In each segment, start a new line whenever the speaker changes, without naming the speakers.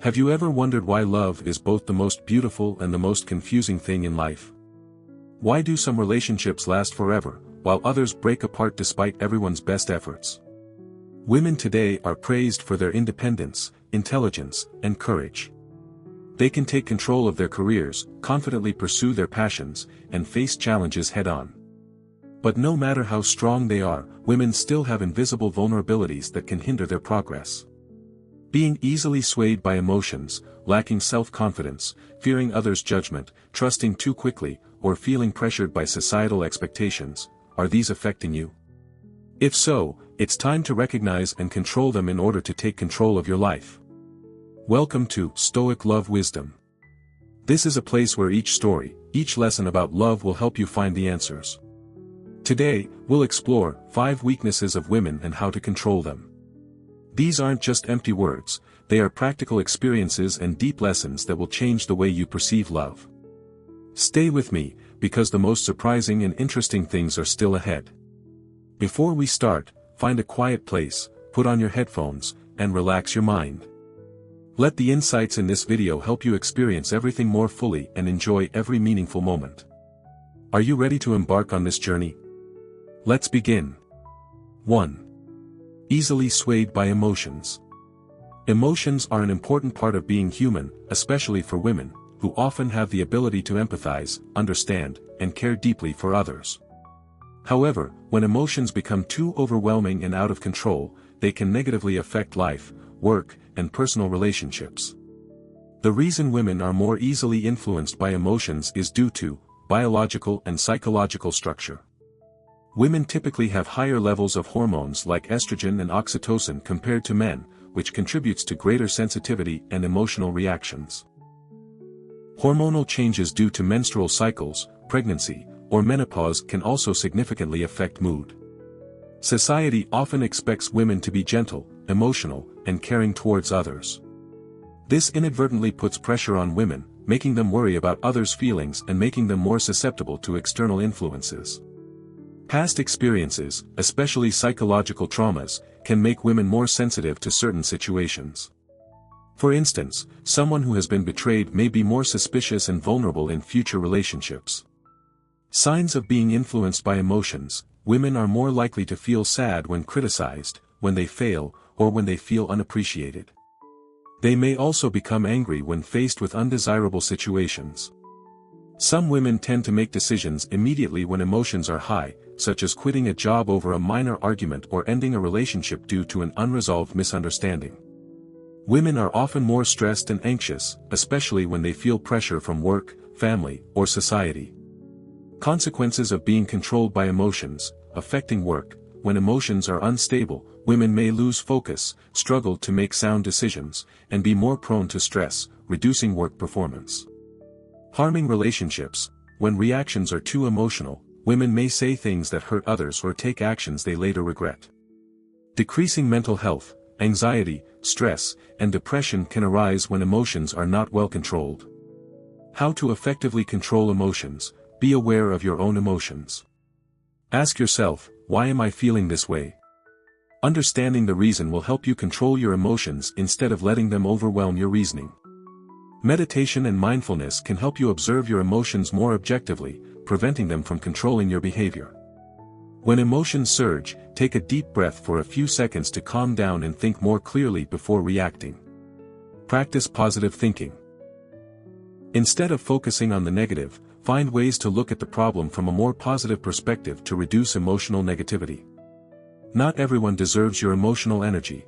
Have you ever wondered why love is both the most beautiful and the most confusing thing in life? Why do some relationships last forever, while others break apart despite everyone's best efforts? Women today are praised for their independence, intelligence, and courage. They can take control of their careers, confidently pursue their passions, and face challenges head-on. But no matter how strong they are, women still have invisible vulnerabilities that can hinder their progress. Being easily swayed by emotions, lacking self-confidence, fearing others' judgment, trusting too quickly, or feeling pressured by societal expectations, are these affecting you? If so, it's time to recognize and control them in order to take control of your life. Welcome to Stoic Love Wisdom. This is a place where each story, each lesson about love will help you find the answers. Today, we'll explore 5 weaknesses of women and how to control them. These aren't just empty words, they are practical experiences and deep lessons that will change the way you perceive love. Stay with me, because the most surprising and interesting things are still ahead. Before we start, find a quiet place, put on your headphones, and relax your mind. Let the insights in this video help you experience everything more fully and enjoy every meaningful moment. Are you ready to embark on this journey? Let's begin. 1. Easily swayed by emotions. Emotions are an important part of being human, especially for women, who often have the ability to empathize, understand, and care deeply for others. However, when emotions become too overwhelming and out of control, they can negatively affect life, work, and personal relationships. The reason women are more easily influenced by emotions is due to biological and psychological structure. Women typically have higher levels of hormones like estrogen and oxytocin compared to men, which contributes to greater sensitivity and emotional reactions. Hormonal changes due to menstrual cycles, pregnancy, or menopause can also significantly affect mood. Society often expects women to be gentle, emotional, and caring towards others. This inadvertently puts pressure on women, making them worry about others' feelings and making them more susceptible to external influences. Past experiences, especially psychological traumas, can make women more sensitive to certain situations. For instance, someone who has been betrayed may be more suspicious and vulnerable in future relationships. Signs of being influenced by emotions: women are more likely to feel sad when criticized, when they fail, or when they feel unappreciated. They may also become angry when faced with undesirable situations. Some women tend to make decisions immediately when emotions are high, such as quitting a job over a minor argument or ending a relationship due to an unresolved misunderstanding. Women are often more stressed and anxious, especially when they feel pressure from work, family, or society. Consequences of being controlled by emotions: affecting work. When emotions are unstable, women may lose focus, struggle to make sound decisions, and be more prone to stress, reducing work performance. Harming relationships. When reactions are too emotional, women may say things that hurt others or take actions they later regret. Decreasing mental health. Anxiety, stress, and depression can arise when emotions are not well controlled. How to effectively control emotions: be aware of your own emotions. Ask yourself, why am I feeling this way? Understanding the reason will help you control your emotions instead of letting them overwhelm your reasoning. Meditation and mindfulness can help you observe your emotions more objectively, preventing them from controlling your behavior. When emotions surge, take a deep breath for a few seconds to calm down and think more clearly before reacting. Practice positive thinking. Instead of focusing on the negative, find ways to look at the problem from a more positive perspective to reduce emotional negativity. Not everyone deserves your emotional energy.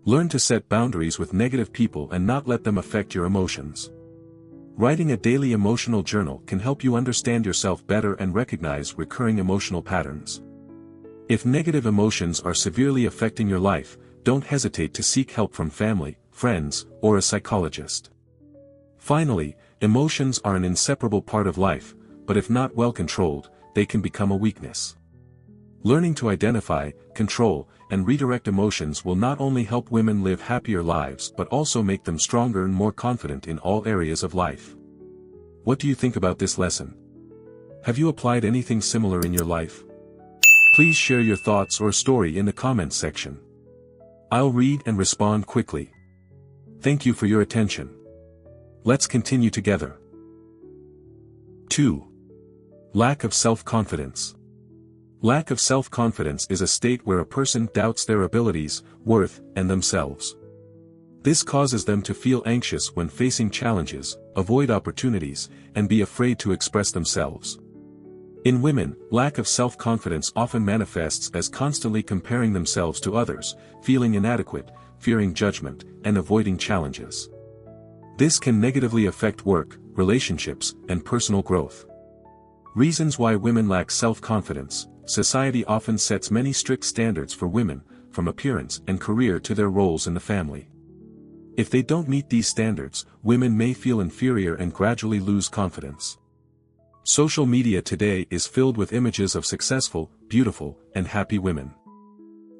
Learn to set boundaries with negative people and not let them affect your emotions. Writing a daily emotional journal can help you understand yourself better and recognize recurring emotional patterns. If negative emotions are severely affecting your life, don't hesitate to seek help from family, friends, or a psychologist. Finally, emotions are an inseparable part of life, but if not well controlled, they can become a weakness. Learning to identify, control, and redirect emotions will not only help women live happier lives but also make them stronger and more confident in all areas of life. What do you think about this lesson? Have you applied anything similar in your life? Please share your thoughts or story in the comments section. I'll read and respond quickly. Thank you for your attention. Let's continue together. 2. Lack of self-confidence. Lack of self-confidence is a state where a person doubts their abilities, worth, and themselves. This causes them to feel anxious when facing challenges, avoid opportunities, and be afraid to express themselves. In women, lack of self-confidence often manifests as constantly comparing themselves to others, feeling inadequate, fearing judgment, and avoiding challenges. This can negatively affect work, relationships, and personal growth. Reasons why women lack self-confidence. Society often sets many strict standards for women, from appearance and career to their roles in the family. If they don't meet these standards, women may feel inferior and gradually lose confidence. Social media today is filled with images of successful, beautiful, and happy women.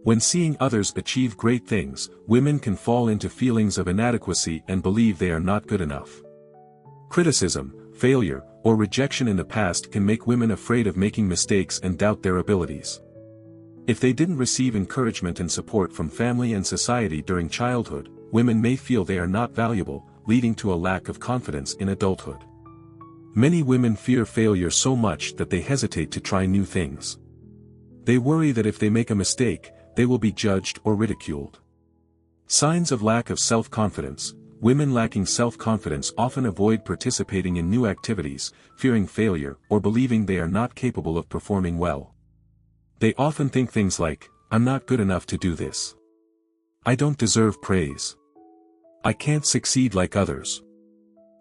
When seeing others achieve great things, women can fall into feelings of inadequacy and believe they are not good enough. Criticism, failure, or rejection in the past can make women afraid of making mistakes and doubt their abilities. If they didn't receive encouragement and support from family and society during childhood, women may feel they are not valuable, leading to a lack of confidence in adulthood. Many women fear failure so much that they hesitate to try new things. They worry that if they make a mistake, they will be judged or ridiculed. Signs of lack of self-confidence. Women lacking self-confidence often avoid participating in new activities, fearing failure, or believing they are not capable of performing well. They often think things like, "I'm not good enough to do this. I don't deserve praise. I can't succeed like others."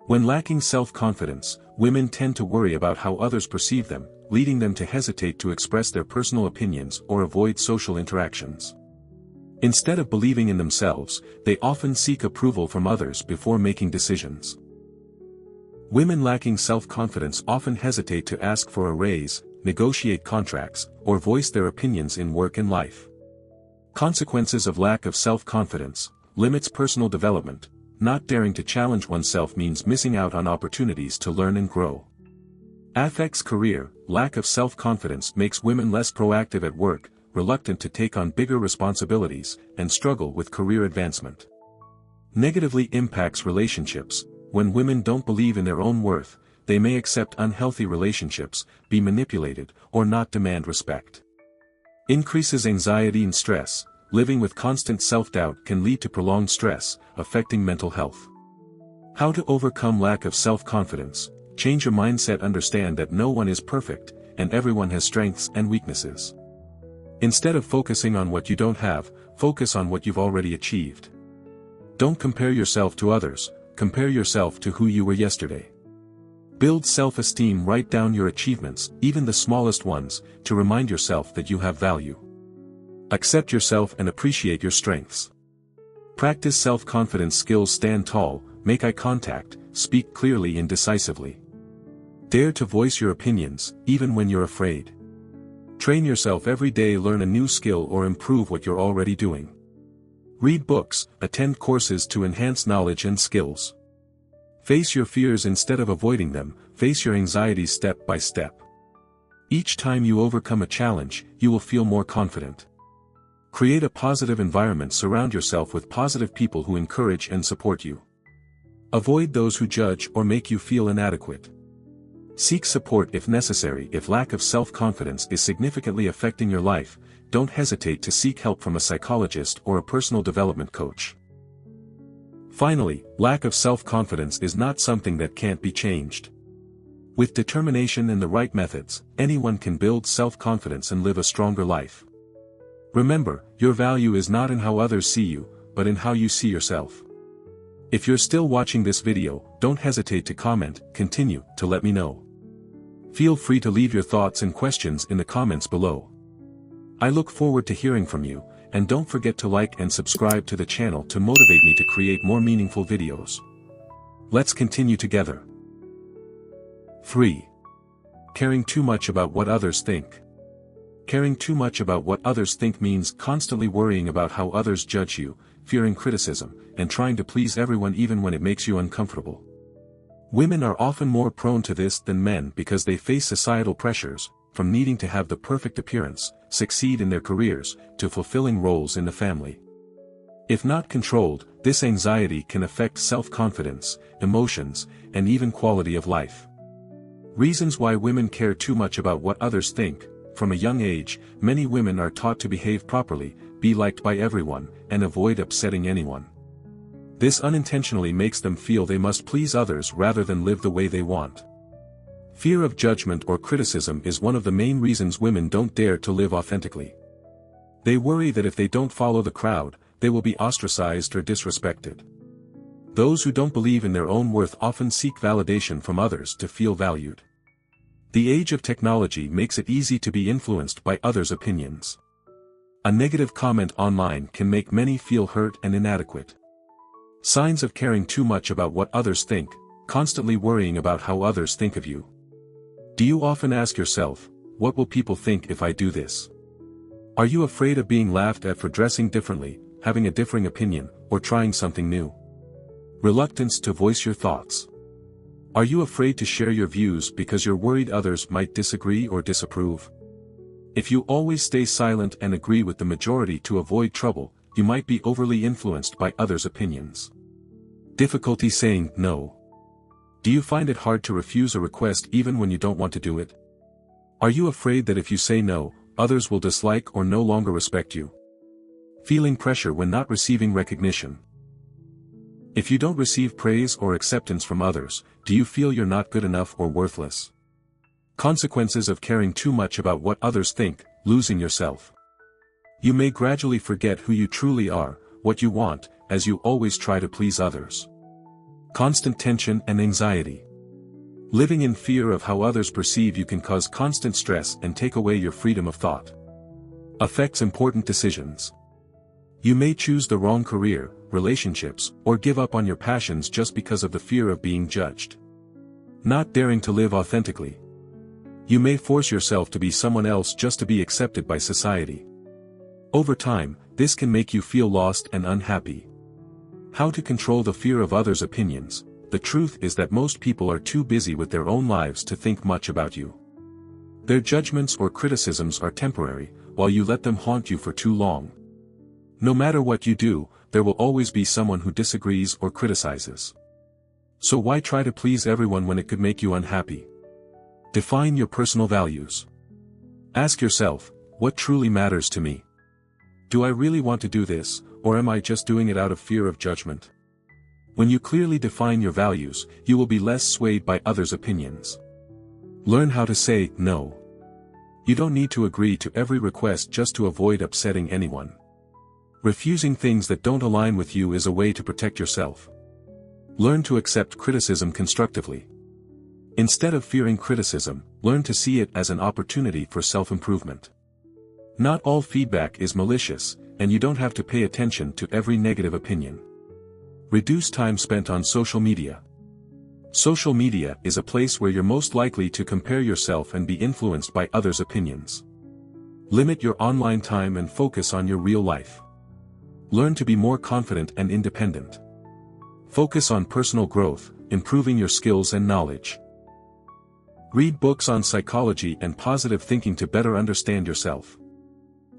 When lacking self-confidence, women tend to worry about how others perceive them, leading them to hesitate to express their personal opinions or avoid social interactions. Instead of believing in themselves, they often seek approval from others before making decisions. Women lacking self-confidence often hesitate to ask for a raise, negotiate contracts, or voice their opinions in work and life. Consequences of lack of self-confidence. Limits personal development. Not daring to challenge oneself means missing out on opportunities to learn and grow. Affects career. Lack of self-confidence makes women less proactive at work, reluctant to take on bigger responsibilities, and struggle with career advancement. Negatively impacts relationships. When women don't believe in their own worth, they may accept unhealthy relationships, be manipulated, or not demand respect. Increases anxiety and stress. Living with constant self-doubt can lead to prolonged stress, affecting mental health. How to overcome lack of self-confidence. Change your mindset. Understand that no one is perfect, and everyone has strengths and weaknesses. Instead of focusing on what you don't have, focus on what you've already achieved. Don't compare yourself to others, compare yourself to who you were yesterday. Build self-esteem. Write down your achievements, even the smallest ones, to remind yourself that you have value. Accept yourself and appreciate your strengths. Practice self-confidence skills. Stand tall, make eye contact, speak clearly and decisively. Dare to voice your opinions, even when you're afraid. Train yourself every day. Learn a new skill or improve what you're already doing. Read books, attend courses to enhance knowledge and skills. Face your fears instead of avoiding them. Face your anxieties step by step. Each time you overcome a challenge, you will feel more confident. Create a positive environment. Surround yourself with positive people who encourage and support you. Avoid those who judge or make you feel inadequate. Seek support if necessary. If lack of self-confidence is significantly affecting your life, don't hesitate to seek help from a psychologist or a personal development coach. Finally, lack of self-confidence is not something that can't be changed. With determination and the right methods, anyone can build self-confidence and live a stronger life. Remember, your value is not in how others see you, but in how you see yourself. If you're still watching this video, don't hesitate to comment, continue, to let me know. Feel free to leave your thoughts and questions in the comments below. I look forward to hearing from you, and don't forget to like and subscribe to the channel to motivate me to create more meaningful videos. Let's continue together. 3. Caring too much about what others think. Caring too much about what others think means constantly worrying about how others judge you, fearing criticism, and trying to please everyone even when it makes you uncomfortable. Women are often more prone to this than men because they face societal pressures, from needing to have the perfect appearance, succeed in their careers, to fulfilling roles in the family. If not controlled, this anxiety can affect self-confidence, emotions, and even quality of life. Reasons why women care too much about what others think. From a young age, many women are taught to behave properly, be liked by everyone, and avoid upsetting anyone. This unintentionally makes them feel they must please others rather than live the way they want. Fear of judgment or criticism is one of the main reasons women don't dare to live authentically. They worry that if they don't follow the crowd, they will be ostracized or disrespected. Those who don't believe in their own worth often seek validation from others to feel valued. The age of technology makes it easy to be influenced by others' opinions. A negative comment online can make many feel hurt and inadequate. Signs of caring too much about what others think, constantly worrying about how others think of you. Do you often ask yourself, what will people think if I do this? Are you afraid of being laughed at for dressing differently, having a differing opinion, or trying something new? Reluctance to voice your thoughts. Are you afraid to share your views because you're worried others might disagree or disapprove? If you always stay silent and agree with the majority to avoid trouble, you might be overly influenced by others' opinions. Difficulty saying no. Do you find it hard to refuse a request even when you don't want to do it? Are you afraid that if you say no, others will dislike or no longer respect you? Feeling pressure when not receiving recognition. If you don't receive praise or acceptance from others, do you feel you're not good enough or worthless? Consequences of caring too much about what others think, losing yourself. You may gradually forget who you truly are, what you want, as you always try to please others. Constant tension and anxiety. Living in fear of how others perceive you can cause constant stress and take away your freedom of thought. Affects important decisions. You may choose the wrong career, relationships, or give up on your passions just because of the fear of being judged. Not daring to live authentically. You may force yourself to be someone else just to be accepted by society. Over time, this can make you feel lost and unhappy. How to control the fear of others' opinions. The truth is that most people are too busy with their own lives to think much about you. Their judgments or criticisms are temporary, while you let them haunt you for too long. No matter what you do, there will always be someone who disagrees or criticizes. So why try to please everyone when it could make you unhappy? Define your personal values. Ask yourself, what truly matters to me? Do I really want to do this, or am I just doing it out of fear of judgment? When you clearly define your values, you will be less swayed by others' opinions. Learn how to say no. You don't need to agree to every request just to avoid upsetting anyone. Refusing things that don't align with you is a way to protect yourself. Learn to accept criticism constructively. Instead of fearing criticism, learn to see it as an opportunity for self-improvement. Not all feedback is malicious, and you don't have to pay attention to every negative opinion. Reduce time spent on social media. Social media is a place where you're most likely to compare yourself and be influenced by others' opinions. Limit your online time and focus on your real life. Learn to be more confident and independent. Focus on personal growth, improving your skills and knowledge. Read books on psychology and positive thinking to better understand yourself.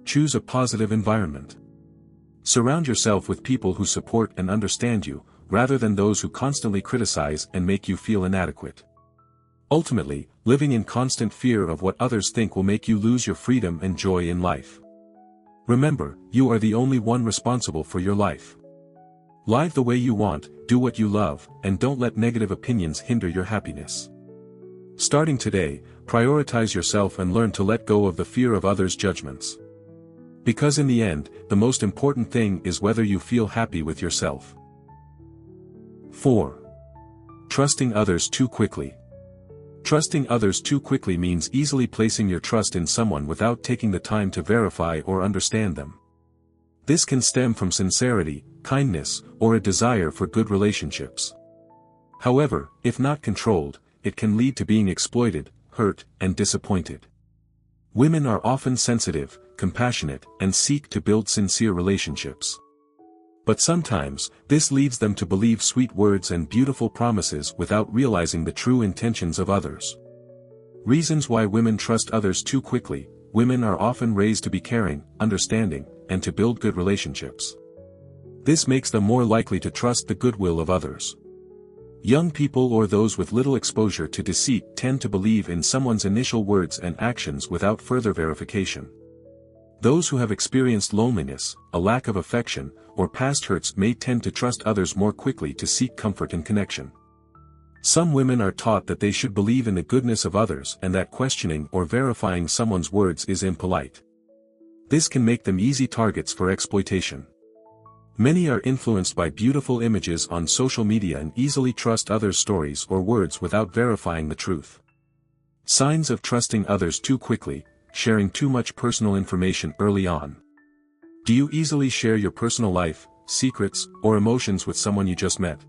Choose a positive environment. Surround yourself with people who support and understand you, rather than those who constantly criticize and make you feel inadequate. Ultimately, living in constant fear of what others think will make you lose your freedom and joy in life. Remember, you are the only one responsible for your life. Live the way you want, do what you love, and don't let negative opinions hinder your happiness. Starting today, prioritize yourself and learn to let go of the fear of others' judgments. Because in the end, the most important thing is whether you feel happy with yourself. 4. Trusting others too quickly. Trusting others too quickly means easily placing your trust in someone without taking the time to verify or understand them. This can stem from sincerity, kindness, or a desire for good relationships. However, if not controlled, it can lead to being exploited, hurt, and disappointed. Women are often sensitive, compassionate, and seek to build sincere relationships. But sometimes, this leads them to believe sweet words and beautiful promises without realizing the true intentions of others. Reasons why women trust others too quickly. Women are often raised to be caring, understanding, and to build good relationships. This makes them more likely to trust the goodwill of others. Young people or those with little exposure to deceit tend to believe in someone's initial words and actions without further verification. Those who have experienced loneliness, a lack of affection, or past hurts may tend to trust others more quickly to seek comfort and connection. Some women are taught that they should believe in the goodness of others and that questioning or verifying someone's words is impolite. This can make them easy targets for exploitation. Many are influenced by beautiful images on social media and easily trust others' stories or words without verifying the truth. Signs of trusting others too quickly: sharing too much personal information early on. Do you easily share your personal life, secrets, or emotions with someone you just met?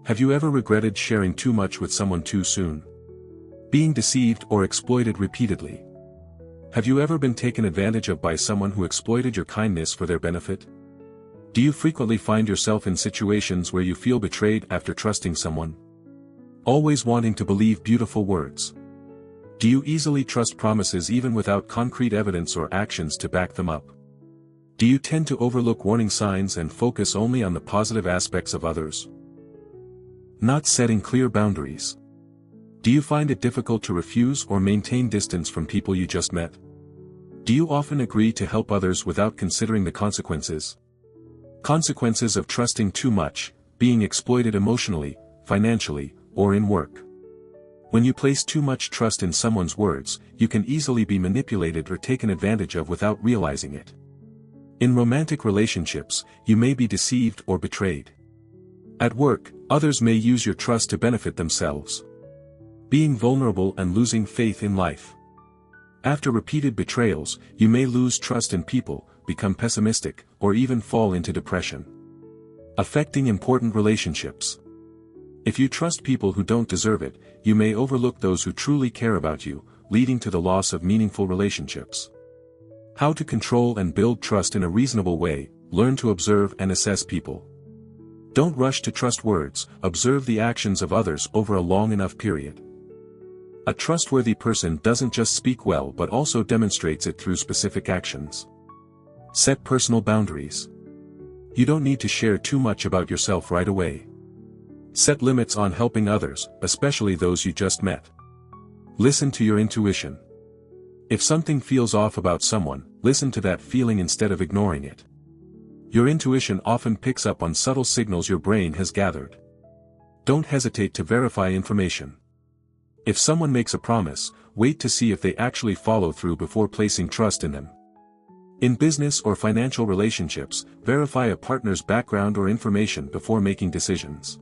Have you ever regretted sharing too much with someone too soon? Being deceived or exploited repeatedly? Have you ever been taken advantage of by someone who exploited your kindness for their benefit? Do you frequently find yourself in situations where you feel betrayed after trusting someone? Always wanting to believe beautiful words. Do you easily trust promises even without concrete evidence or actions to back them up? Do you tend to overlook warning signs and focus only on the positive aspects of others? Not setting clear boundaries. Do you find it difficult to refuse or maintain distance from people you just met? Do you often agree to help others without considering the consequences? Consequences of trusting too much: being exploited emotionally, financially, or in work. When you place too much trust in someone's words, you can easily be manipulated or taken advantage of without realizing it. In romantic relationships, you may be deceived or betrayed. At work, others may use your trust to benefit themselves. Being vulnerable and losing faith in life. After repeated betrayals, you may lose trust in people, become pessimistic, or even fall into depression. Affecting important relationships. If you trust people who don't deserve it, you may overlook those who truly care about you, leading to the loss of meaningful relationships. How to control and build trust in a reasonable way: learn to observe and assess people. Don't rush to trust words, observe the actions of others over a long enough period. A trustworthy person doesn't just speak well but also demonstrates it through specific actions. Set personal boundaries. You don't need to share too much about yourself right away. Set limits on helping others, especially those you just met. Listen to your intuition. If something feels off about someone, listen to that feeling instead of ignoring it. Your intuition often picks up on subtle signals your brain has gathered. Don't hesitate to verify information. If someone makes a promise, wait to see if they actually follow through before placing trust in them. In business or financial relationships, verify a partner's background or information before making decisions.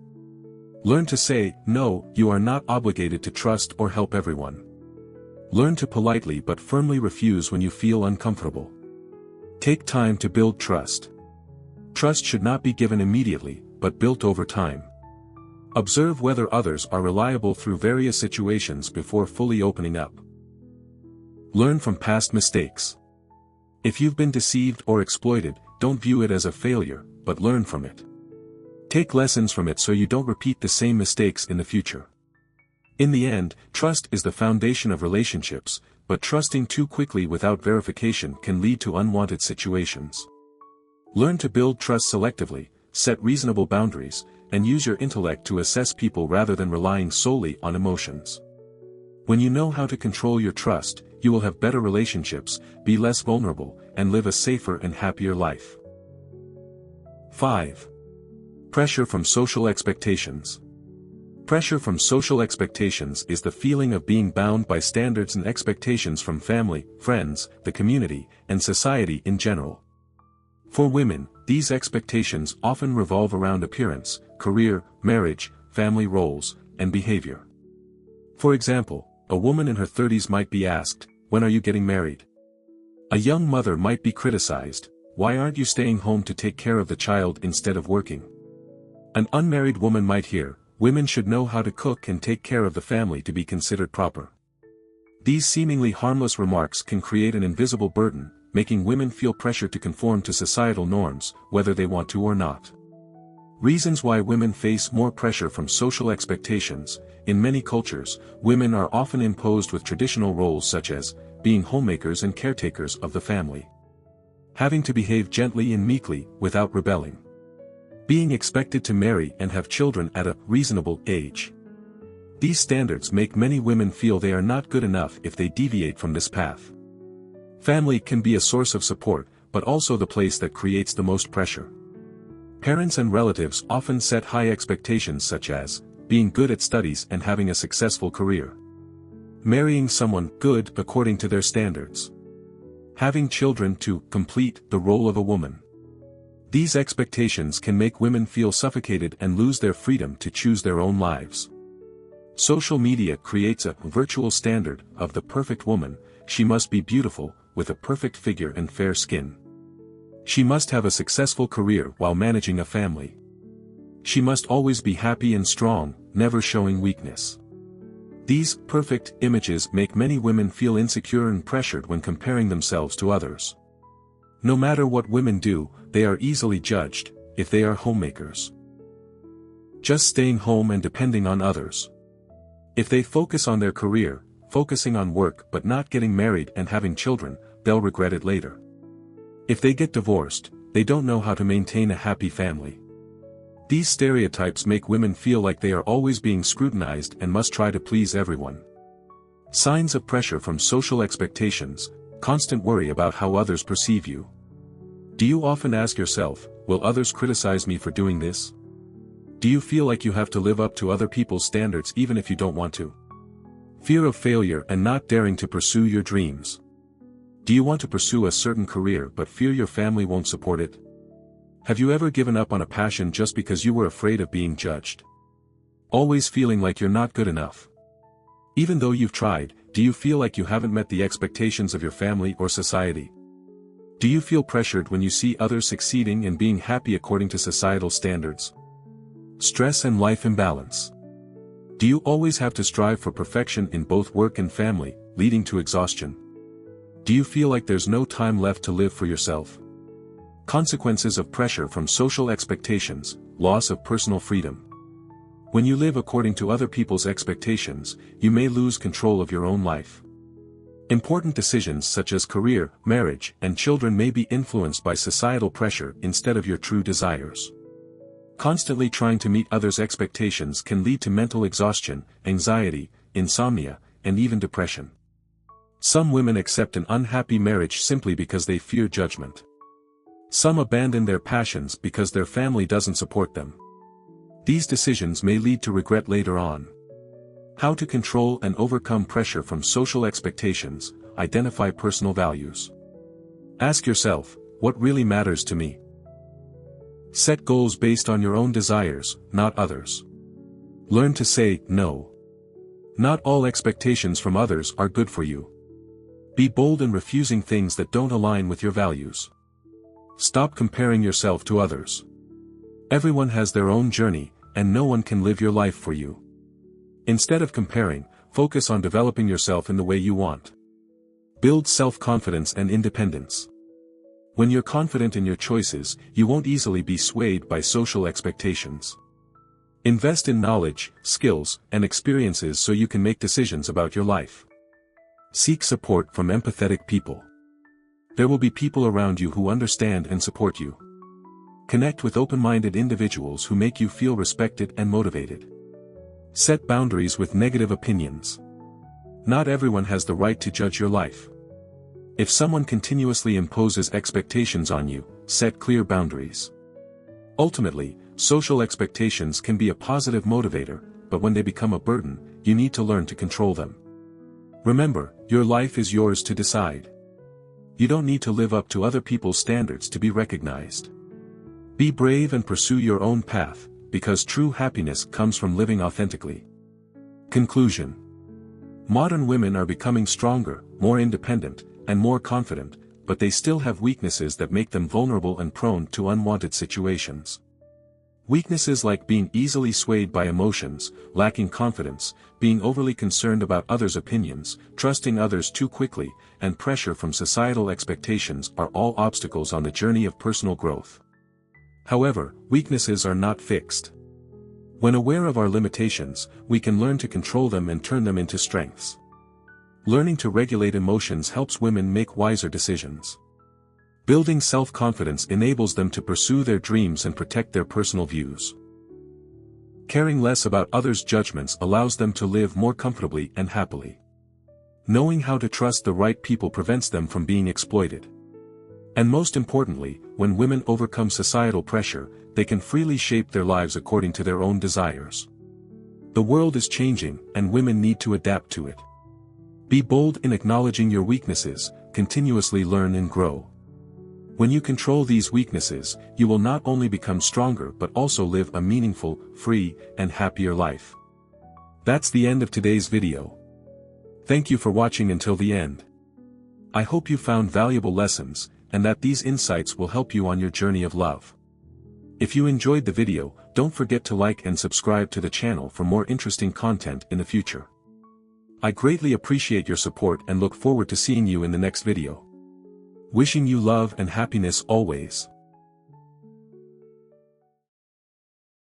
Learn to say, "No, you are not obligated to trust or help everyone." Learn to politely but firmly refuse when you feel uncomfortable. Take time to build trust. Trust should not be given immediately, but built over time. Observe whether others are reliable through various situations before fully opening up. Learn from past mistakes. If you've been deceived or exploited, don't view it as a failure, but learn from it. Take lessons from it so you don't repeat the same mistakes in the future. In the end, trust is the foundation of relationships, but trusting too quickly without verification can lead to unwanted situations. Learn to build trust selectively, set reasonable boundaries, and use your intellect to assess people rather than relying solely on emotions. When you know how to control your trust, you will have better relationships, be less vulnerable, and live a safer and happier life. 5. Pressure from social expectations. Pressure from social expectations is the feeling of being bound by standards and expectations from family, friends, the community, and society in general. For women, these expectations often revolve around appearance, career, marriage, family roles, and behavior. For example, a woman in her 30s might be asked, "When are you getting married?" A young mother might be criticized, "Why aren't you staying home to take care of the child instead of working?" An unmarried woman might hear, "Women should know how to cook and take care of the family to be considered proper." These seemingly harmless remarks can create an invisible burden, making women feel pressure to conform to societal norms, whether they want to or not. Reasons why women face more pressure from social expectations. In many cultures, women are often imposed with traditional roles such as being homemakers and caretakers of the family. Having to behave gently and meekly, without rebelling. Being expected to marry and have children at a reasonable age. These standards make many women feel they are not good enough if they deviate from this path. Family can be a source of support, but also the place that creates the most pressure. Parents and relatives often set high expectations such as being good at studies and having a successful career. Marrying someone good according to their standards. Having children to complete the role of a woman. These expectations can make women feel suffocated and lose their freedom to choose their own lives. Social media creates a virtual standard of the perfect woman. She must be beautiful, with a perfect figure and fair skin. She must have a successful career while managing a family. She must always be happy and strong, never showing weakness. These perfect images make many women feel insecure and pressured when comparing themselves to others. No matter what women do, they are easily judged, if they are homemakers. Just staying home and depending on others. If they focus on their career, focusing on work but not getting married and having children, they'll regret it later. If they get divorced, they don't know how to maintain a happy family. These stereotypes make women feel like they are always being scrutinized and must try to please everyone. Signs of pressure from social expectations, constant worry about how others perceive you. Do you often ask yourself, will others criticize me for doing this? Do you feel like you have to live up to other people's standards even if you don't want to? Fear of failure and not daring to pursue your dreams. Do you want to pursue a certain career but fear your family won't support it? Have you ever given up on a passion just because you were afraid of being judged? Always feeling like you're not good enough. Even though you've tried, do you feel like you haven't met the expectations of your family or society? Do you feel pressured when you see others succeeding and being happy according to societal standards? Stress and life imbalance. Do you always have to strive for perfection in both work and family, leading to exhaustion? Do you feel like there's no time left to live for yourself? Consequences of pressure from social expectations, loss of personal freedom. When you live according to other people's expectations, you may lose control of your own life. Important decisions such as career, marriage, and children may be influenced by societal pressure instead of your true desires. Constantly trying to meet others' expectations can lead to mental exhaustion, anxiety, insomnia, and even depression. Some women accept an unhappy marriage simply because they fear judgment. Some abandon their passions because their family doesn't support them. These decisions may lead to regret later on. How to control and overcome pressure from social expectations, identify personal values. Ask yourself, what really matters to me? Set goals based on your own desires, not others. Learn to say no. Not all expectations from others are good for you. Be bold in refusing things that don't align with your values. Stop comparing yourself to others. Everyone has their own journey, and no one can live your life for you. Instead of comparing, focus on developing yourself in the way you want. Build self-confidence and independence. When you're confident in your choices, you won't easily be swayed by social expectations. Invest in knowledge, skills, and experiences so you can make decisions about your life. Seek support from empathetic people. There will be people around you who understand and support you. Connect with open-minded individuals who make you feel respected and motivated. Set boundaries with negative opinions. Not everyone has the right to judge your life. If someone continuously imposes expectations on you, set clear boundaries. Ultimately, social expectations can be a positive motivator, but when they become a burden, you need to learn to control them. Remember, your life is yours to decide. You don't need to live up to other people's standards to be recognized. Be brave and pursue your own path, because true happiness comes from living authentically. Conclusion. Modern women are becoming stronger, more independent, and more confident, but they still have weaknesses that make them vulnerable and prone to unwanted situations. Weaknesses like being easily swayed by emotions, lacking confidence, being overly concerned about others' opinions, trusting others too quickly, and pressure from societal expectations are all obstacles on the journey of personal growth. However, weaknesses are not fixed. When aware of our limitations, we can learn to control them and turn them into strengths. Learning to regulate emotions helps women make wiser decisions. Building self-confidence enables them to pursue their dreams and protect their personal views. Caring less about others' judgments allows them to live more comfortably and happily. Knowing how to trust the right people prevents them from being exploited. And most importantly, when women overcome societal pressure, they can freely shape their lives according to their own desires. The world is changing, and women need to adapt to it. Be bold in acknowledging your weaknesses, continuously learn and grow. When you control these weaknesses, you will not only become stronger but also live a meaningful, free, and happier life. That's the end of today's video. Thank you for watching until the end. I hope you found valuable lessons, and that these insights will help you on your journey of love. If you enjoyed the video, don't forget to like and subscribe to the channel for more interesting content in the future. I greatly appreciate your support and look forward to seeing you in the next video. Wishing you love and happiness always.